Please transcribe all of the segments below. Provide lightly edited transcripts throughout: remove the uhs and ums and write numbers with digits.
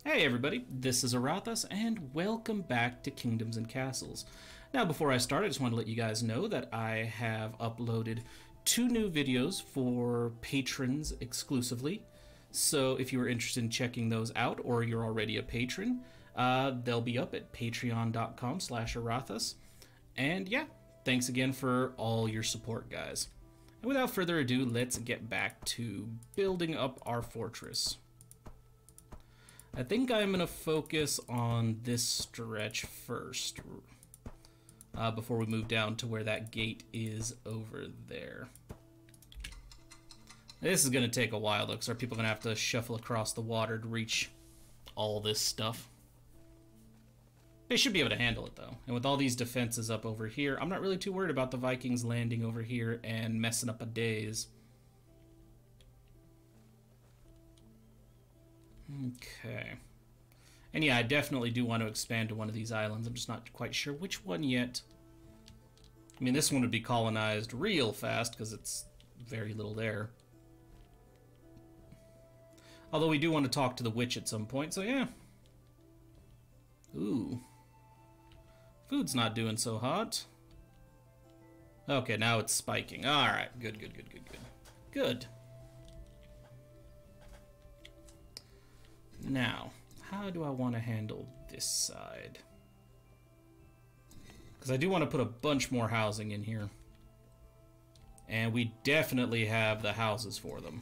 Hey everybody, this is Aurathas, and welcome back to Kingdoms and Castles. Now before I start, I just want to let you guys know that I have uploaded 2 new videos for patrons exclusively. So if you are interested in checking those out, or you're already a patron, they'll be up at patreon.com/Aurathas. And yeah, thanks again for all your support, guys. And without further ado, let's get back to building up our fortress. I think I'm going to focus on this stretch first, before we move down to where that gate is over there. This is going to take a while, though, because our people are going to have to shuffle across the water to reach all this stuff. They should be able to handle it, though. And with all these defenses up over here, I'm not really too worried about the Vikings landing over here and messing up a days. Okay. And yeah, I definitely do want to expand to one of these islands. I'm just not quite sure which one yet. I mean, this one would be colonized real fast because it's very little there. Although we do want to talk to the witch at some point, so yeah. Ooh. Food's not doing so hot. Okay, now it's spiking. Alright, good. Good. Now, how do I want to handle this side? Because I do want to put a bunch more housing in here. And we definitely have the houses for them.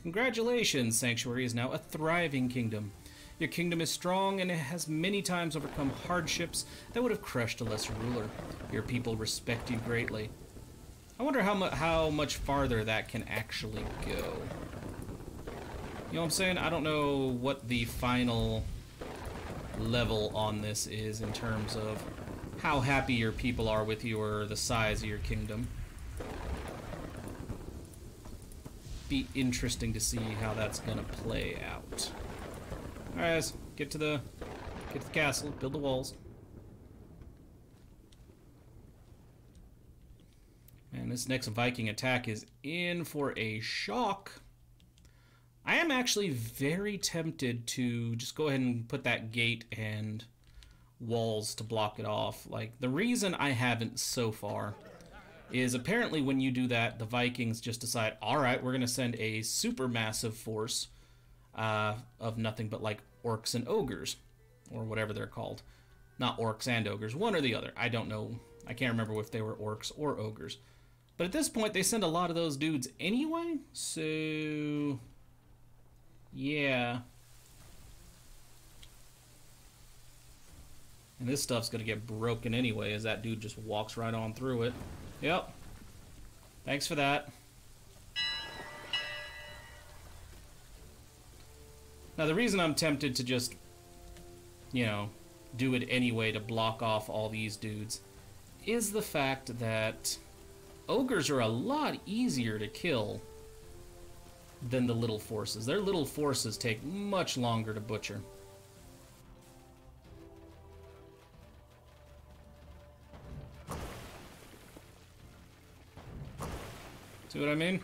Congratulations, Sanctuary is now a thriving kingdom. Your kingdom is strong and it has many times overcome hardships that would have crushed a lesser ruler. Your people respect you greatly. I wonder how much farther that can actually go. You know what I'm saying? I don't know what the final level on this is in terms of how happy your people are with you or the size of your kingdom. Be interesting to see how that's gonna play out. Alright guys, get to the castle, build the walls. And this next Viking attack is in for a shock. I am actually very tempted to just go ahead and put that gate and walls to block it off. Like, the reason I haven't so far is apparently when you do that, the Vikings just decide, alright, we're going to send a super massive force of nothing but like orcs and ogres, or whatever they're called. Not orcs and ogres, one or the other. I don't know. I can't remember if they were orcs or ogres. But at this point, they send a lot of those dudes anyway, so yeah. And this stuff's gonna get broken anyway, as that dude just walks right on through it. Yep. Thanks for that. Now, the reason I'm tempted to just, you know, do it anyway to block off all these dudes is the fact that ogres are a lot easier to kill than the little forces. Their little forces take much longer to butcher. See what I mean?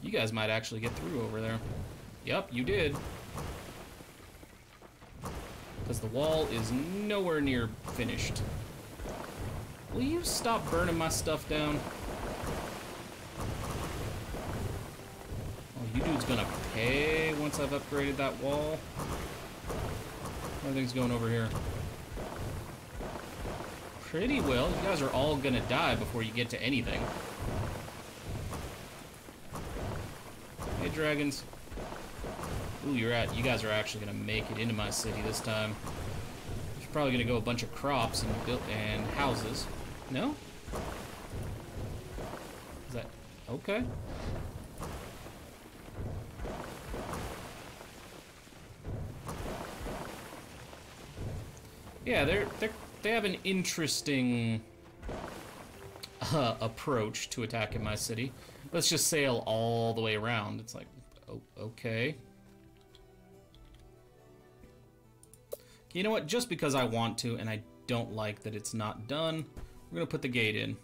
You guys might actually get through over there. Yep, you did. Because the wall is nowhere near finished. Will you stop burning my stuff down? Oh, you dude's gonna pay once I've upgraded that wall. Everything's going over here. Pretty well. You guys are all gonna die before you get to anything. Hey, dragons. Ooh, you guys are actually gonna make it into my city this time. There's probably gonna go a bunch of crops and houses. No? Is that okay? Yeah, they have an interesting approach to attacking my city. Let's just sail all the way around. It's like, oh, okay. You know what? Just because I want to and I don't like that it's not done, we're going to put the gate in.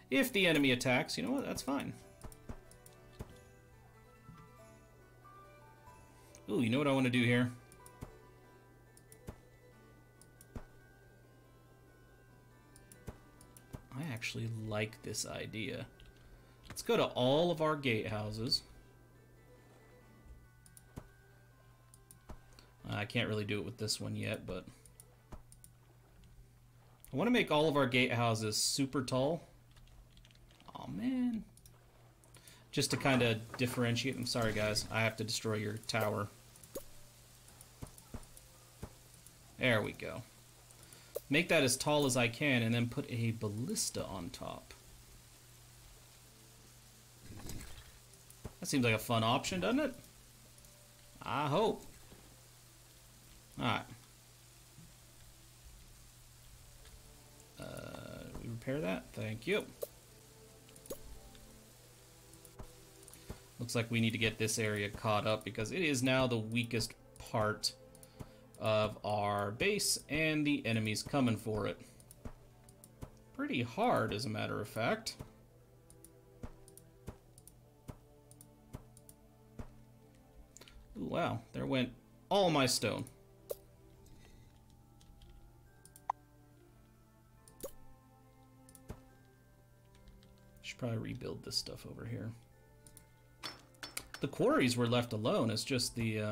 If the enemy attacks, you know what? That's fine. Ooh, you know what I want to do here? I actually like this idea. Let's go to all of our gatehouses. I can't really do it with this one yet, but I want to make all of our gatehouses super tall. Oh man. Just to kind of differentiate. I'm sorry guys, I have to destroy your tower. There we go. Make that as tall as I can and then put a ballista on top. That seems like a fun option, doesn't it? I hope. Alright. We repair that? Thank you. Looks like we need to get this area caught up because it is now the weakest part of our base and the enemy's coming for it. Pretty hard, as a matter of fact. Ooh, wow, there went all my stone. Should probably rebuild this stuff over here. The quarries were left alone. It's just the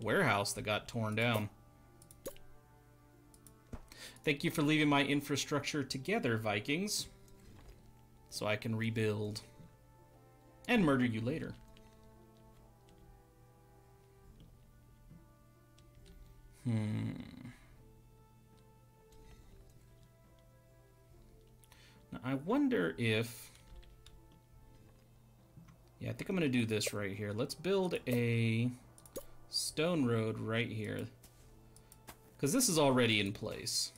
warehouse that got torn down. Thank you for leaving my infrastructure together, Vikings. So I can rebuild and murder you later. Now, I wonder if... Yeah, I think I'm going to do this right here. Let's build a stone road right here. Because this is already in place.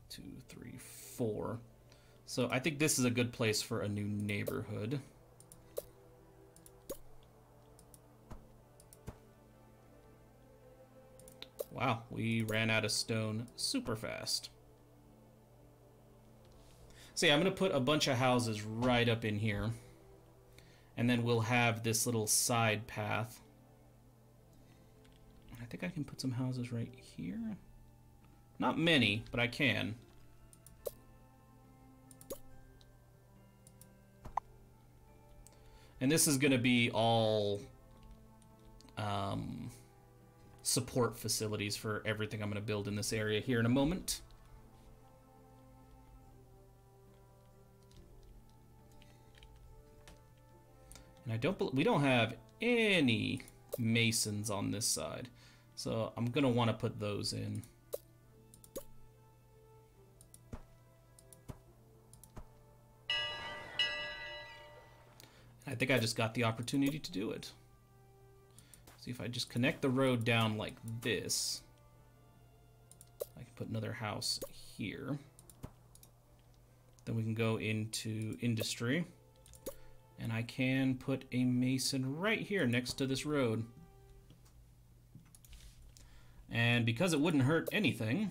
Two, three, four. So I think this is a good place for a new neighborhood. Wow, we ran out of stone super fast. So yeah, I'm going to put a bunch of houses right up in here. And then we'll have this little side path. I think I can put some houses right here. Not many, but I can. And this is going to be all support facilities for everything I'm going to build in this area here in a moment. And we don't have any masons on this side, so I'm going to want to put those in. I think I just got the opportunity to do it. See, if I just connect the road down like this, I can put another house here. Then we can go into industry. And I can put a mason right here next to this road. And because it wouldn't hurt anything,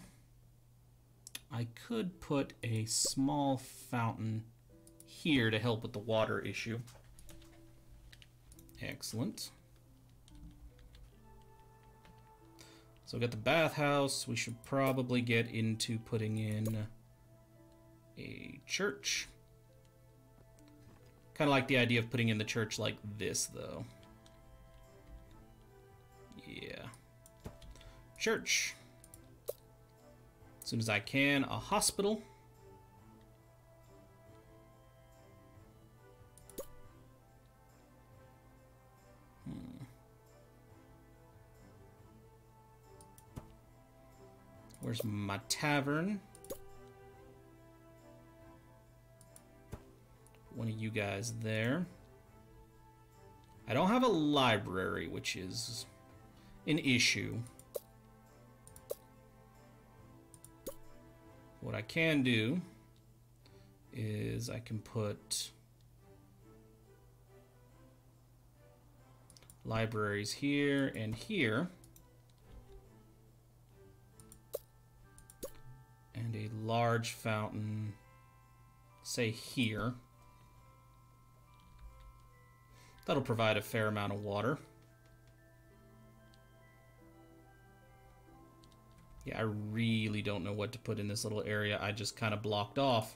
I could put a small fountain here to help with the water issue. Excellent. So we got the bathhouse. We should probably get into putting in a church. Kind of like the idea of putting in the church like this, though. Yeah. Church. As soon as I can, a hospital. Where's my tavern? One of you guys there. I don't have a library, which is an issue. What I can do is I can put libraries here and here. and a large fountain, say here. That'll provide a fair amount of water. Yeah, I really don't know what to put in this little area I just kind of blocked off.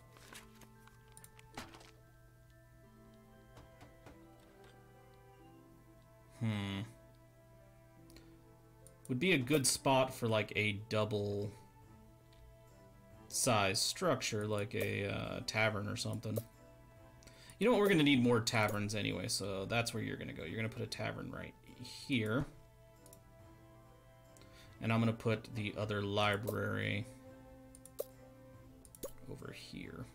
Would be a good spot for like a double size structure, like a tavern or something. You know what, we're going to need more taverns anyway, so that's where you're going to go. You're going to put a tavern right here. And I'm going to put the other library over here.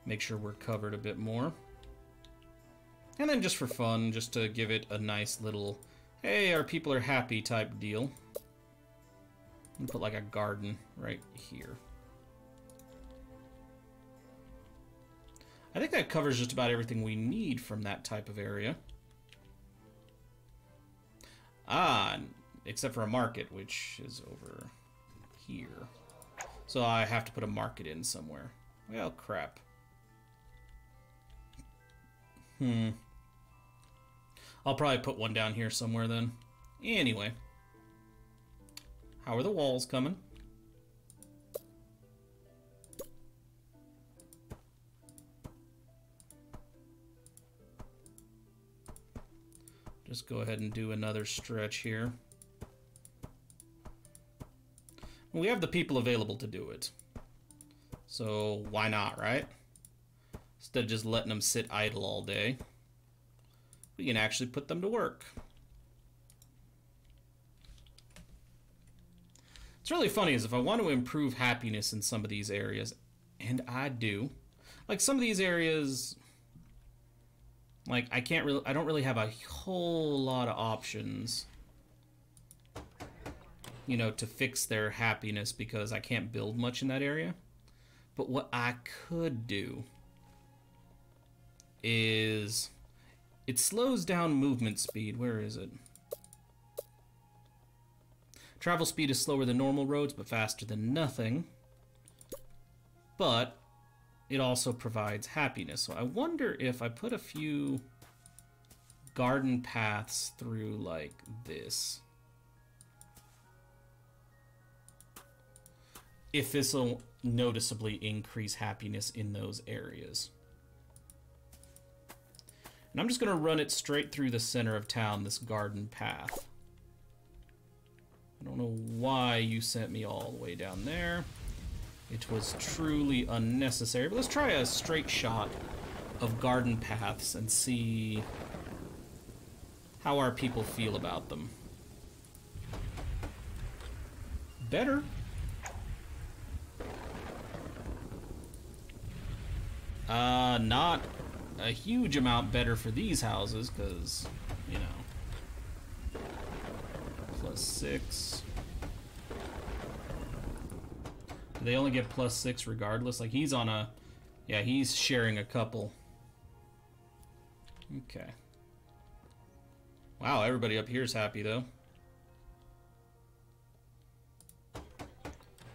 Make sure we're covered a bit more. And then just for fun, just to give it a nice little, hey, our people are happy type deal. And put like a garden right here. I think that covers just about everything we need from that type of area. Ah, except for a market, which is over here. So I have to put a market in somewhere. Well, crap. I'll probably put one down here somewhere then. Anyway. How are the walls coming? Just go ahead and do another stretch here. We have the people available to do it. So why not, right? Instead of just letting them sit idle all day, we can actually put them to work. What's really funny is if I want to improve happiness in some of these areas, and I do, like some of these areas, like I don't really have a whole lot of options, you know, to fix their happiness because I can't build much in that area. But what I could do is it slows down movement speed. Where is it? Travel speed is slower than normal roads, but faster than nothing. But it also provides happiness. So I wonder if I put a few garden paths through like this, if this will noticeably increase happiness in those areas. And I'm just going to run it straight through the center of town, this garden path. I don't know why you sent me all the way down there. It was truly unnecessary. But let's try a straight shot of garden paths and see how our people feel about them. Better. Not a huge amount better for these houses, because, you know, +6. Do they only get +6 regardless? Like, he's on a... Yeah, he's sharing a couple. Okay. Wow, everybody up here is happy, though.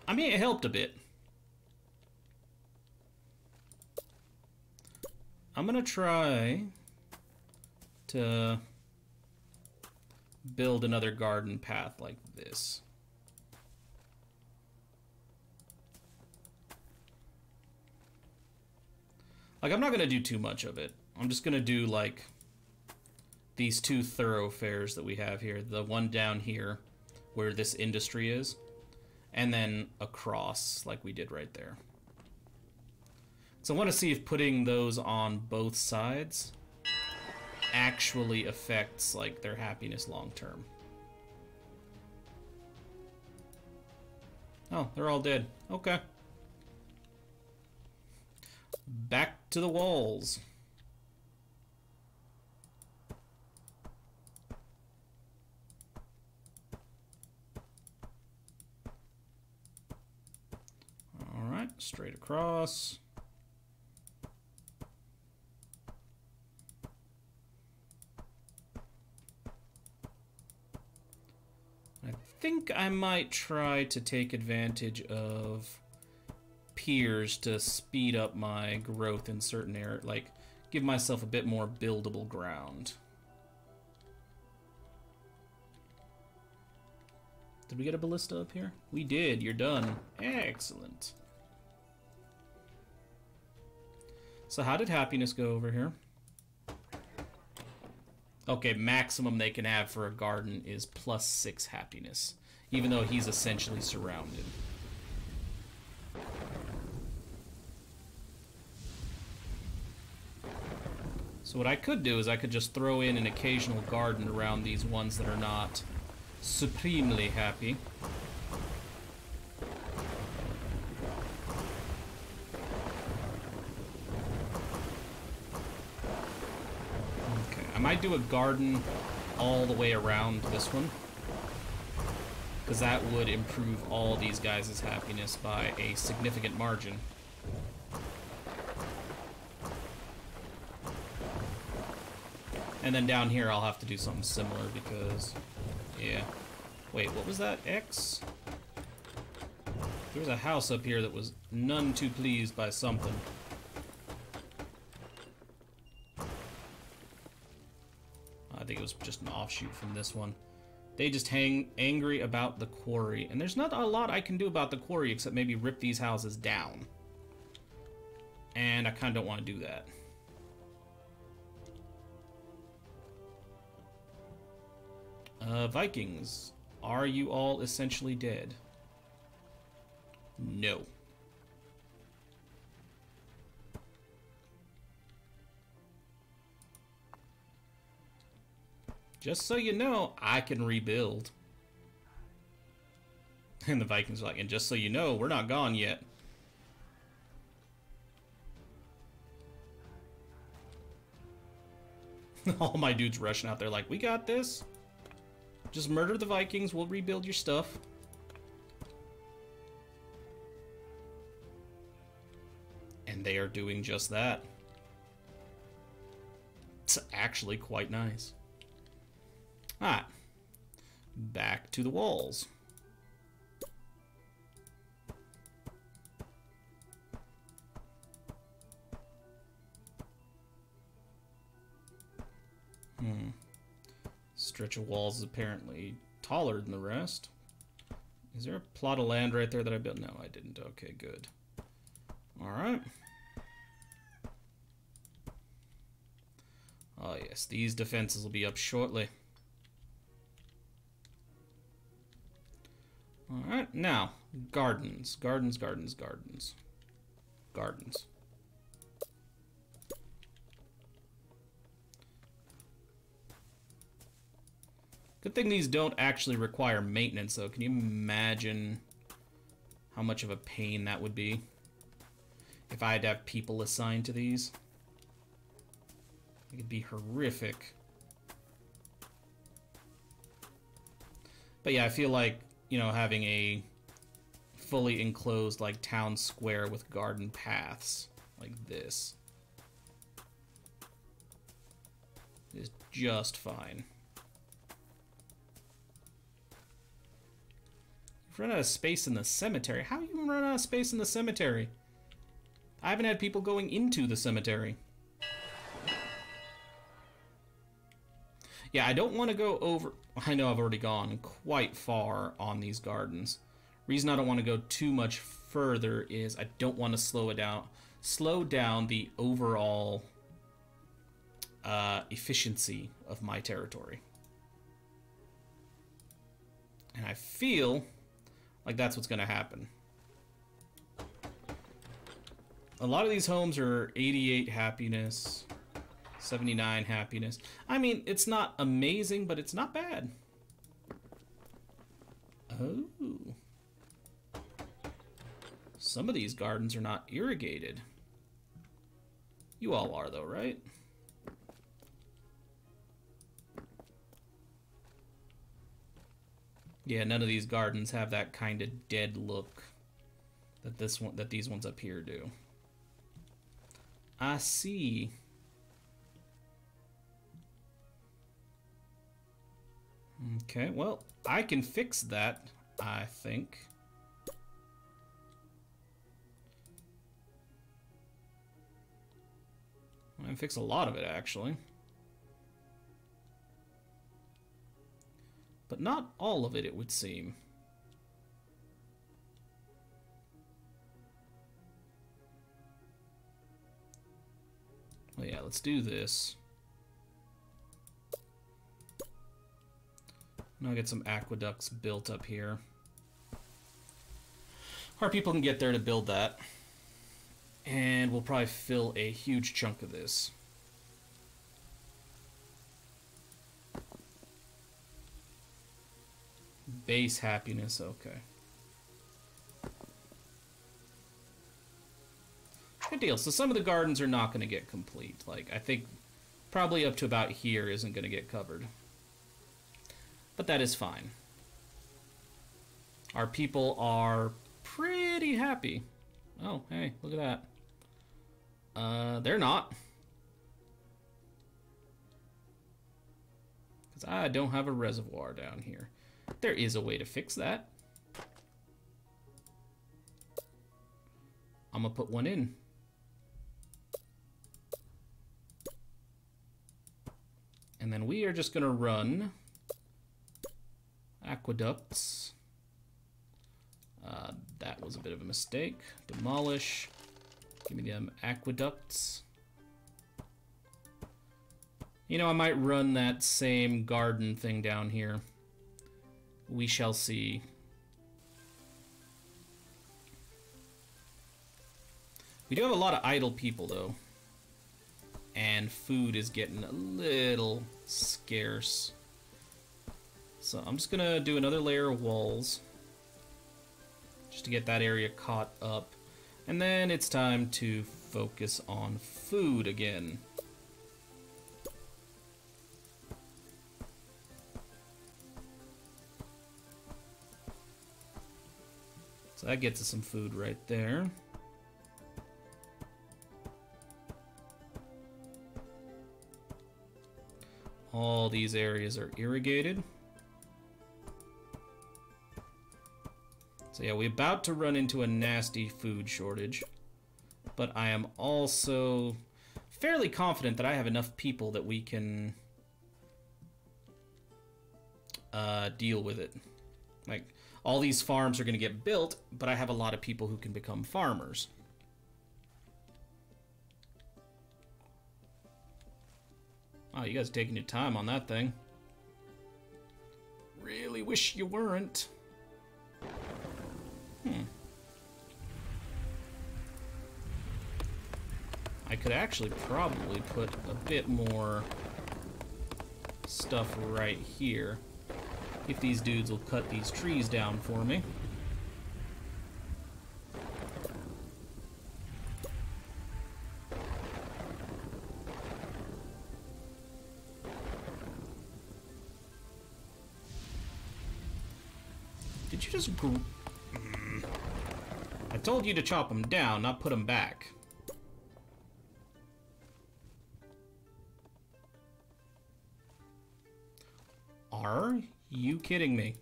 I mean, it helped a bit. I'm gonna try to build another garden path like this. Like, I'm not gonna do too much of it. I'm just gonna do like these two thoroughfares that we have here. The one down here where this industry is, and then across like we did right there. So I want to see if putting those on both sides actually affects like their happiness long term. Oh, they're all dead. Okay. Back to the walls. All right, straight across. I think I might try to take advantage of piers to speed up my growth in certain areas, like give myself a bit more buildable ground. Did we get a ballista up here? We did. You're done. Excellent. So how did happiness go over here? Okay, maximum they can have for a garden is +6 happiness, even though he's essentially surrounded. So what I could do is I could just throw in an occasional garden around these ones that are not supremely happy. Okay, I might do a garden all the way around this one, because that would improve all these guys' happiness by a significant margin. And then down here I'll have to do something similar because, yeah. Wait, what was that? X? There was a house up here that was none too pleased by something. I think it was just an offshoot from this one. They just hang angry about the quarry. And there's not a lot I can do about the quarry except maybe rip these houses down. And I kind of don't want to do that. Vikings, are you all essentially dead? No. Just so you know, I can rebuild. And the Vikings are like, and just so you know, we're not gone yet. All my dudes rushing out there like, we got this. Just murder the Vikings, we'll rebuild your stuff. And they are doing just that. It's actually quite nice. Alright. Back to the walls. Stretch of walls is apparently taller than the rest. Is there a plot of land right there that I built? No, I didn't. Okay, good. Alright. Oh yes, these defenses will be up shortly. Alright, now, gardens. Gardens, gardens, gardens. Gardens. Good thing these don't actually require maintenance, though. Can you imagine how much of a pain that would be if I had to have people assigned to these? It could be horrific. But yeah, I feel like, you know, having a fully enclosed, like, town square with garden paths like this is just fine. Run out of space in the cemetery. How you run out of space in the cemetery? I haven't had people going into the cemetery. Yeah, I don't want to go over... I know I've already gone quite far on these gardens. Reason I don't want to go too much further is I don't want to slow down the overall efficiency of my territory. And I feel like that's what's going to happen. A lot of these homes are 88 happiness, 79 happiness. I mean, it's not amazing, but it's not bad. Oh. Some of these gardens are not irrigated. You all are, though, right? Yeah, none of these gardens have that kind of dead look that these ones up here do. I see. Okay, well, I can fix that, I think. I can fix a lot of it, actually. But not all of it, it would seem. Well, yeah, let's do this. Now get some aqueducts built up here. Our people can get there to build that. And we'll probably fill a huge chunk of this. Base happiness, okay. Good deal. So some of the gardens are not going to get complete. Like, I think probably up to about here isn't going to get covered. But that is fine. Our people are pretty happy. Oh, hey, look at that. They're not. Because I don't have a reservoir down here. There is a way to fix that. I'm gonna put one in. And then we are just gonna run aqueducts. That was a bit of a mistake. Demolish. Give me them aqueducts. You know, I might run that same garden thing down here. We shall see. We do have a lot of idle people, though. And food is getting a little scarce. So I'm just gonna do another layer of walls. Just to get that area caught up. And then it's time to focus on food again. So that gets us some food right there. All these areas are irrigated. So yeah, we're about to run into a nasty food shortage. But I am also fairly confident that I have enough people that we can deal with it. Like, all these farms are going to get built, but I have a lot of people who can become farmers. Oh, you guys are taking your time on that thing. Really wish you weren't. I could actually probably put a bit more stuff right here. If these dudes will cut these trees down for me. Did you just I told you to chop them down, not put them back. Are you kidding me?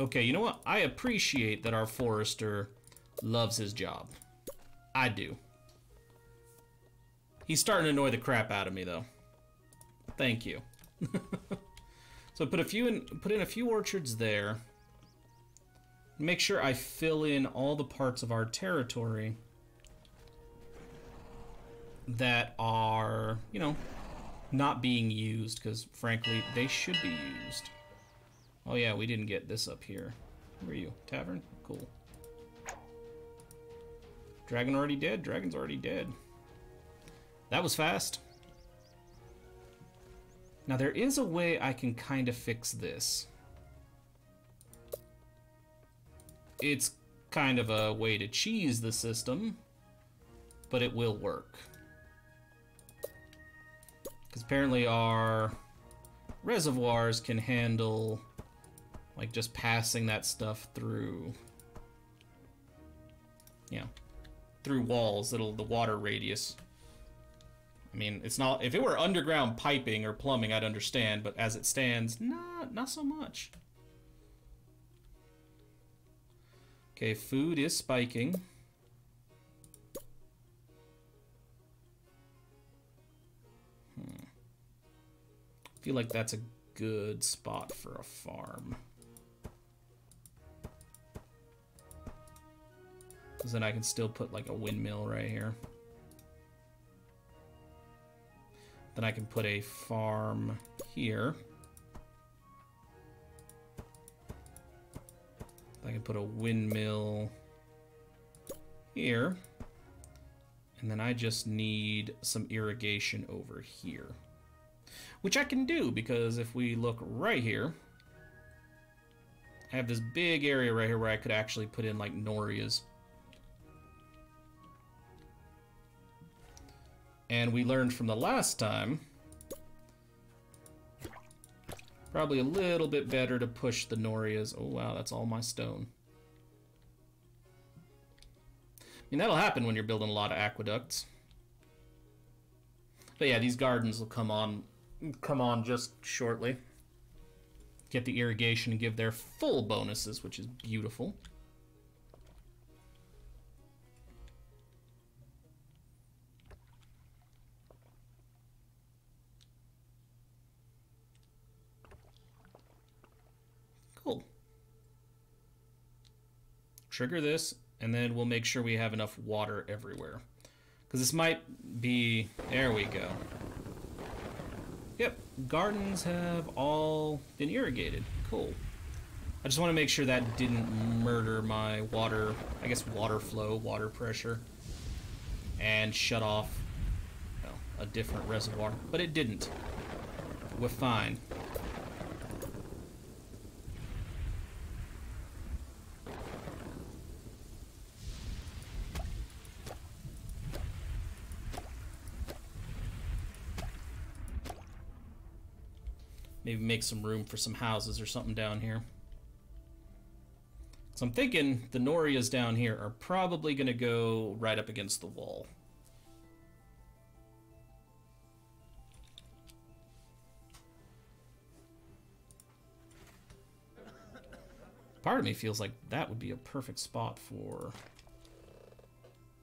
Okay, you know what? I appreciate that our forester loves his job. I do. He's starting to annoy the crap out of me, though. Thank you. So put in a few orchards there. Make sure I fill in all the parts of our territory that are, you know, not being used, because frankly, they should be used. Oh yeah, we didn't get this up here. Where are you? Tavern? Cool. Dragon already dead? Dragon's already dead. That was fast. Now there is a way I can kind of fix this. It's kind of a way to cheese the system, but it will work. Because apparently our reservoirs can handle, like, just passing that stuff through. you know, through walls, the water radius. I mean, it's not, if it were underground piping or plumbing, I'd understand, but as it stands, not so much. Okay, food is spiking. I feel like that's a good spot for a farm. Because then I can still put like a windmill right here. Then I can put a farm here. I can put a windmill here. And then I just need some irrigation over here. Which I can do, because if we look right here, I have this big area right here where I could actually put in like norias. And we learned from the last time, probably a little bit better to push the norias. Oh wow, that's all my stone. I mean, that'll happen when you're building a lot of aqueducts. But yeah, these gardens will come on just shortly. Get the irrigation and give their full bonuses, which is beautiful. Cool. Trigger this, and then we'll make sure we have enough water everywhere. Because this might be... There we go. Yep, gardens have all been irrigated. Cool. I just want to make sure that didn't murder my water, I guess water flow, water pressure, and shut off, well, a different reservoir. But it didn't. We're fine. Maybe make some room for some houses or something down here. So I'm thinking the norias down here are probably going to go right up against the wall. Part of me feels like that would be a perfect spot for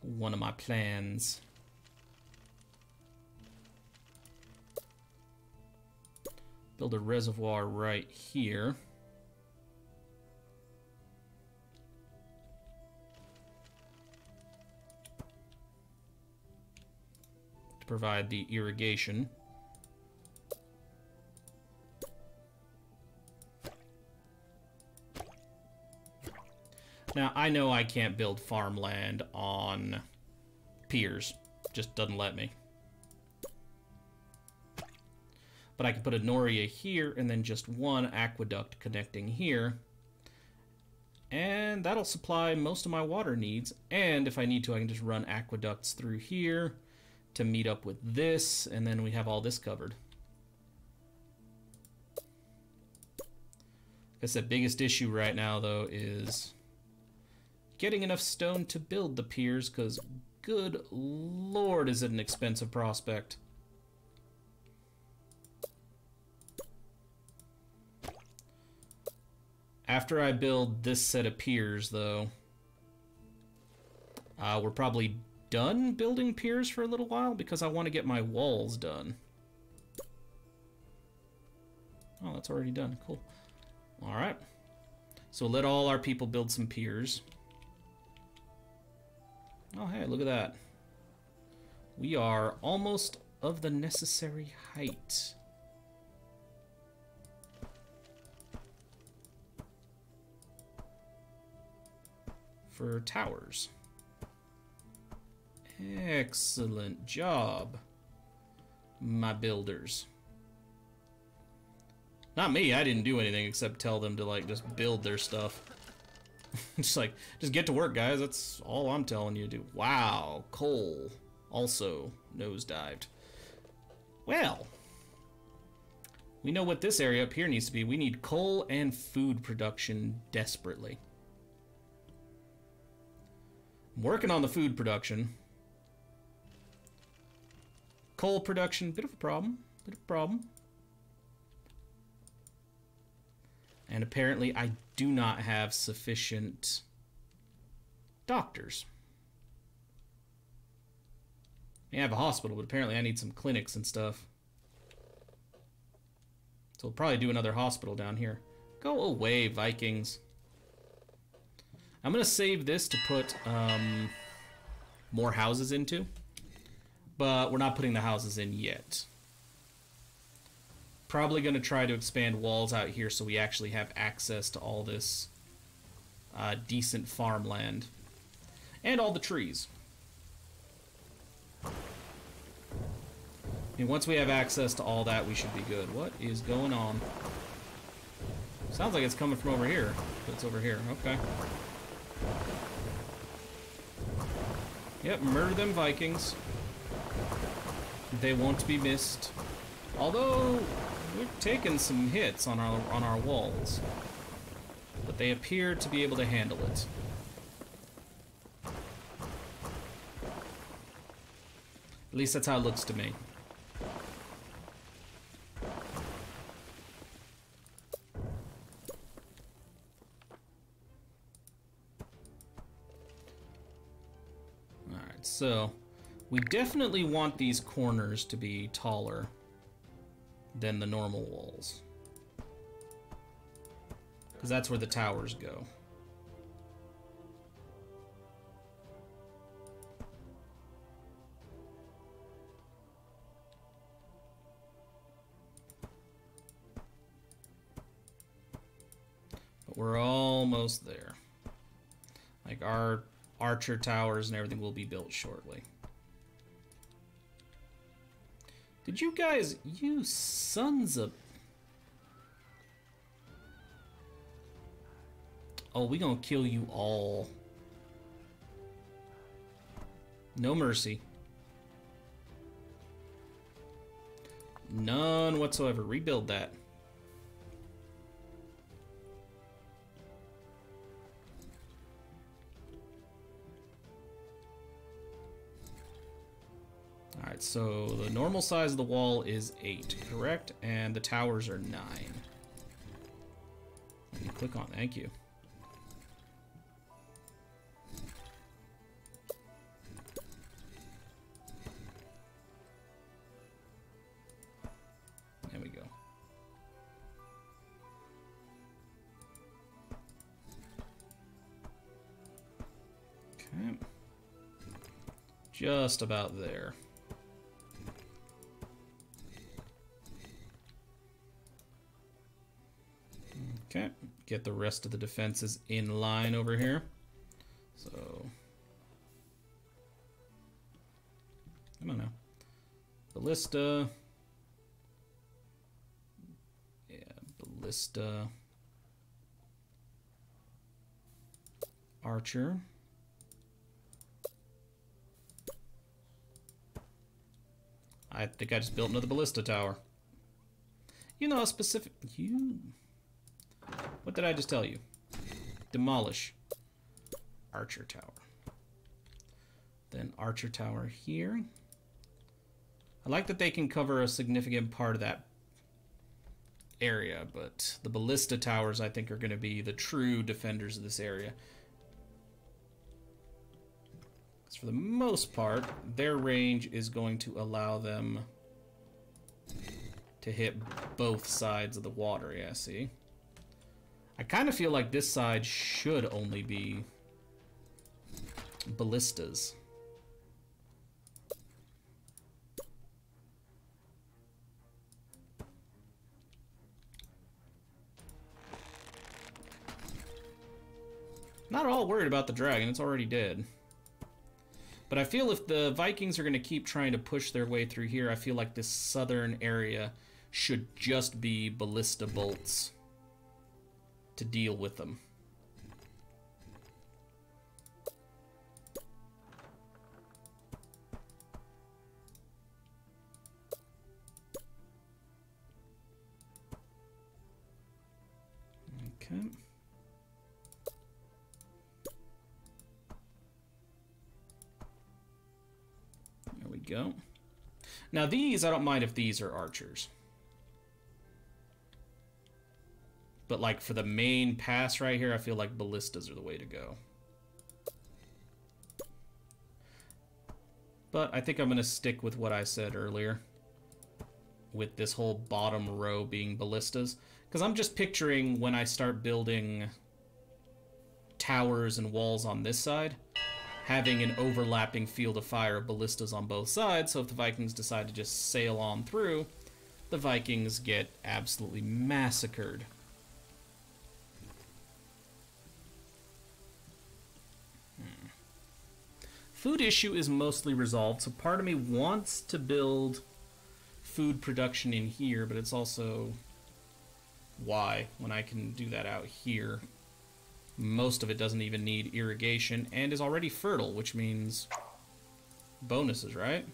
one of my plans. Build a reservoir right here. To provide the irrigation. Now, I know I can't build farmland on piers. Just doesn't let me. But I can put a noria here and then just one aqueduct connecting here. And that'll supply most of my water needs. And if I need to, I can just run aqueducts through here to meet up with this, and then we have all this covered. I guess the biggest issue right now, though, is getting enough stone to build the piers, because good lord is it an expensive prospect. After I build this set of piers, though, we're probably done building piers for a little while because I want to get my walls done. Oh, that's already done. Cool. All right. So let all our people build some piers. Oh, hey, look at that. We are almost of the necessary height. For towers. Excellent job, my builders. Not me, I didn't do anything except tell them to like just build their stuff. Just like, just get to work, guys. That's all I'm telling you to do. Wow, coal also nosedived. Well, we know what this area up here needs to be. We need coal and food production desperately. I'm working on the food production. Coal production, bit of a problem. And apparently I do not have sufficient doctors. I have a hospital, but apparently I need some clinics and stuff. So we'll probably do another hospital down here. Go away, Vikings. I'm going to save this to put more houses into. But we're not putting the houses in yet. Probably going to try to expand walls out here so we actually have access to all this decent farmland. And all the trees. And once we have access to all that, we should be good. What is going on? Sounds like it's coming from over here. But it's over here. Okay. Yep, murder them Vikings. They won't be missed. Although we're taking some hits on our walls. But they appear to be able to handle it. At least that's how it looks to me. Alright, so we definitely want these corners to be taller than the normal walls. Because that's where the towers go. But we're almost there. Like our archer towers and everything will be built shortly. Did you guys, you sons of... Oh, we gonna kill you all. No mercy. None whatsoever. Rebuild that. Alright, so the normal size of the wall is 8, correct? And the towers are 9. Let me click on, thank you. There we go. Okay. Just about there. Okay, get the rest of the defenses in line over here. So, come on now. Ballista. Yeah, ballista. Archer. I think I just built another ballista tower. You know, a specific... What did I just tell you? Demolish. Archer tower. Then archer tower here. I like that they can cover a significant part of that area, but the ballista towers I think are going to be the true defenders of this area. Because for the most part, their range is going to allow them to hit both sides of the water. Yeah, see? I kind of feel like this side should only be ballistas. Not at all worried about the dragon, it's already dead. But I feel if the Vikings are going to keep trying to push their way through here, I feel like this southern area should just be ballista bolts to deal with them. Okay. go. Now these, I don't mind if these are archers. But like for the main pass right here, I feel like ballistas are the way to go. But I think I'm going to stick with what I said earlier, with this whole bottom row being ballistas. Because I'm just picturing when I start building towers and walls on this side, having an overlapping field of fire of ballistas on both sides, so if the Vikings decide to just sail on through, the Vikings get absolutely massacred. Food issue is mostly resolved, so part of me wants to build food production in here, but it's also why when I can do that out here. Most of it doesn't even need irrigation and is already fertile, which means bonuses, right?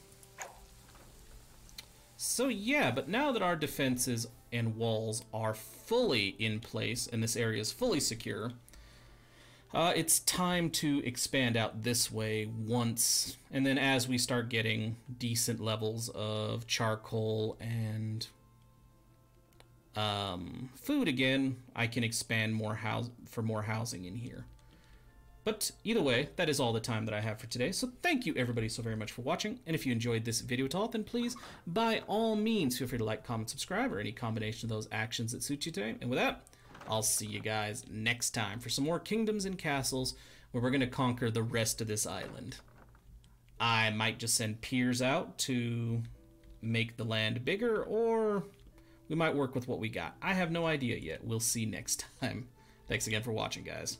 So yeah, but now that our defenses and walls are fully in place and this area is fully secure, it's time to expand out this way once, and then as we start getting decent levels of charcoal and food again, I can expand more for more housing in here. But either way, that is all the time that I have for today, so thank you everybody so very much for watching, and if you enjoyed this video at all, then please, by all means, feel free to like, comment, subscribe, or any combination of those actions that suit you today. And with that, I'll see you guys next time for some more Kingdoms and Castles, where we're going to conquer the rest of this island. I might just send peers out to make the land bigger, or we might work with what we got. I have no idea yet. We'll see next time. Thanks again for watching, guys.